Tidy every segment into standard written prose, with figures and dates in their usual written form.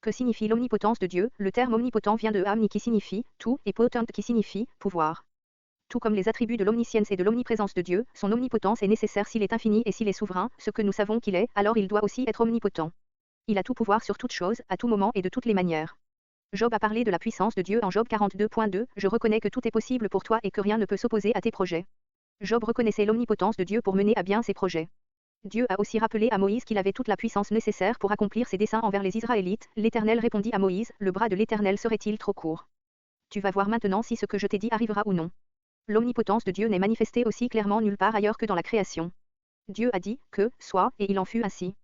Que signifie l'omnipotence de Dieu? Le terme omnipotent vient de omni qui signifie tout et potent qui signifie pouvoir. Tout comme les attributs de l'omniscience et de l'omniprésence de Dieu, son omnipotence est nécessaire s'il est infini et s'il est souverain, ce que nous savons qu'il est, alors il doit aussi être omnipotent. Il a tout pouvoir sur toute chose, à tout moment et de toutes les manières. Job a parlé de la puissance de Dieu en Job 42.2, je reconnais que tout est possible pour toi et que rien ne peut s'opposer à tes projets. Job reconnaissait l'omnipotence de Dieu pour mener à bien ses projets. Dieu a aussi rappelé à Moïse qu'il avait toute la puissance nécessaire pour accomplir ses desseins envers les Israélites. L'Éternel répondit à Moïse, le bras de l'Éternel serait-il trop court? Tu vas voir maintenant si ce que je t'ai dit arrivera ou non. L'omnipotence de Dieu n'est manifestée aussi clairement nulle part ailleurs que dans la création. Dieu a dit que soit, et il en fut ainsi.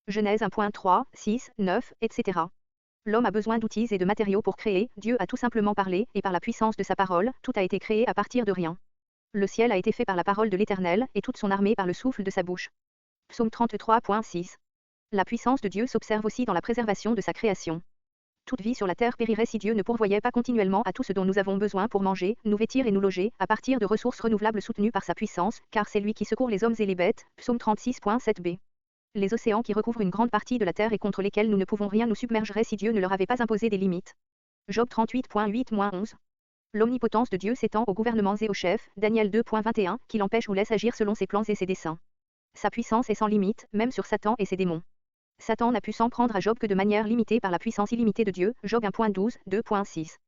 Genèse 1.3, 6, 9, etc. L'homme a besoin d'outils et de matériaux pour créer, Dieu a tout simplement parlé, et par la puissance de sa parole, tout a été créé à partir de rien. Le ciel a été fait par la parole de l'Éternel, et toute son armée par le souffle de sa bouche. Psaume 33.6. La puissance de Dieu s'observe aussi dans la préservation de sa création. Toute vie sur la terre périrait si Dieu ne pourvoyait pas continuellement à tout ce dont nous avons besoin pour manger, nous vêtir et nous loger, à partir de ressources renouvelables soutenues par sa puissance, car c'est lui qui secourt les hommes et les bêtes. Psaume 36.7b. Les océans qui recouvrent une grande partie de la terre et contre lesquels nous ne pouvons rien nous submergeraient si Dieu ne leur avait pas imposé des limites. Job 38.8-11. L'omnipotence de Dieu s'étend aux gouvernements et aux chefs, Daniel 2.21, qui l'empêche ou laisse agir selon ses plans et ses desseins. Sa puissance est sans limite, même sur Satan et ses démons. Satan n'a pu s'en prendre à Job que de manière limitée par la puissance illimitée de Dieu, Job 1.12, 2.6.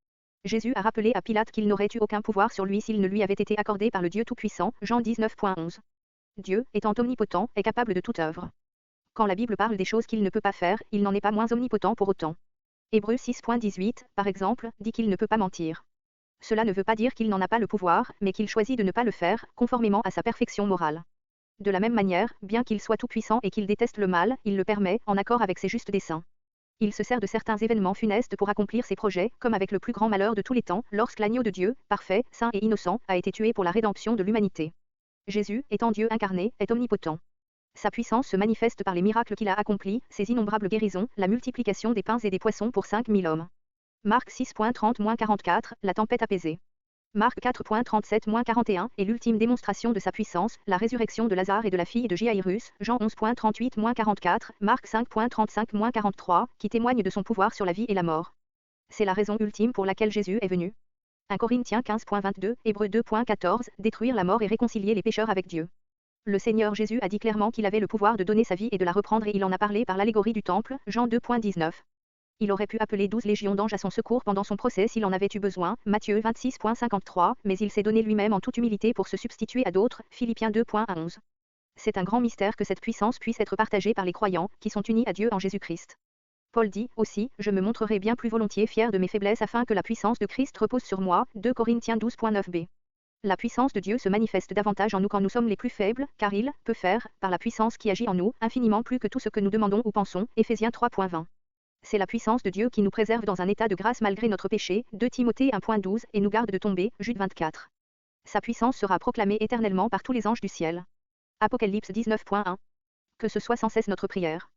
Jésus a rappelé à Pilate qu'il n'aurait eu aucun pouvoir sur lui s'il ne lui avait été accordé par le Dieu Tout-Puissant, Jean 19.11. Dieu, étant omnipotent, est capable de toute œuvre. Quand la Bible parle des choses qu'il ne peut pas faire, il n'en est pas moins omnipotent pour autant. Hébreux 6.18, par exemple, dit qu'il ne peut pas mentir. Cela ne veut pas dire qu'il n'en a pas le pouvoir, mais qu'il choisit de ne pas le faire, conformément à sa perfection morale. De la même manière, bien qu'il soit tout-puissant et qu'il déteste le mal, il le permet, en accord avec ses justes desseins. Il se sert de certains événements funestes pour accomplir ses projets, comme avec le plus grand malheur de tous les temps, lorsque l'agneau de Dieu, parfait, saint et innocent, a été tué pour la rédemption de l'humanité. Jésus, étant Dieu incarné, est omnipotent. Sa puissance se manifeste par les miracles qu'il a accomplis, ses innombrables guérisons, la multiplication des pains et des poissons pour 5000 hommes. Marc 6.30-44, la tempête apaisée. Marc 4.37-41 est l'ultime démonstration de sa puissance, la résurrection de Lazare et de la fille de Jaïrus, Jean 11.38-44, Marc 5.35-43, qui témoigne de son pouvoir sur la vie et la mort. C'est la raison ultime pour laquelle Jésus est venu. 1 Corinthiens 15.22, Hébreux 2.14, détruire la mort et réconcilier les pécheurs avec Dieu. Le Seigneur Jésus a dit clairement qu'il avait le pouvoir de donner sa vie et de la reprendre et il en a parlé par l'allégorie du temple, Jean 2.19. Il aurait pu appeler 12 légions d'anges à son secours pendant son procès s'il en avait eu besoin, Matthieu 26.53, mais il s'est donné lui-même en toute humilité pour se substituer à d'autres, Philippiens 2.11. C'est un grand mystère que cette puissance puisse être partagée par les croyants, qui sont unis à Dieu en Jésus-Christ. Paul dit, aussi, je me montrerai bien plus volontiers fier de mes faiblesses afin que la puissance de Christ repose sur moi, 2 Corinthiens 12.9b. La puissance de Dieu se manifeste davantage en nous quand nous sommes les plus faibles, car il peut faire, par la puissance qui agit en nous, infiniment plus que tout ce que nous demandons ou pensons, Éphésiens 3.20. C'est la puissance de Dieu qui nous préserve dans un état de grâce malgré notre péché, 2 Timothée 1.12, et nous garde de tomber, Jude 24. Sa puissance sera proclamée éternellement par tous les anges du ciel. Apocalypse 19.1. Que ce soit sans cesse notre prière.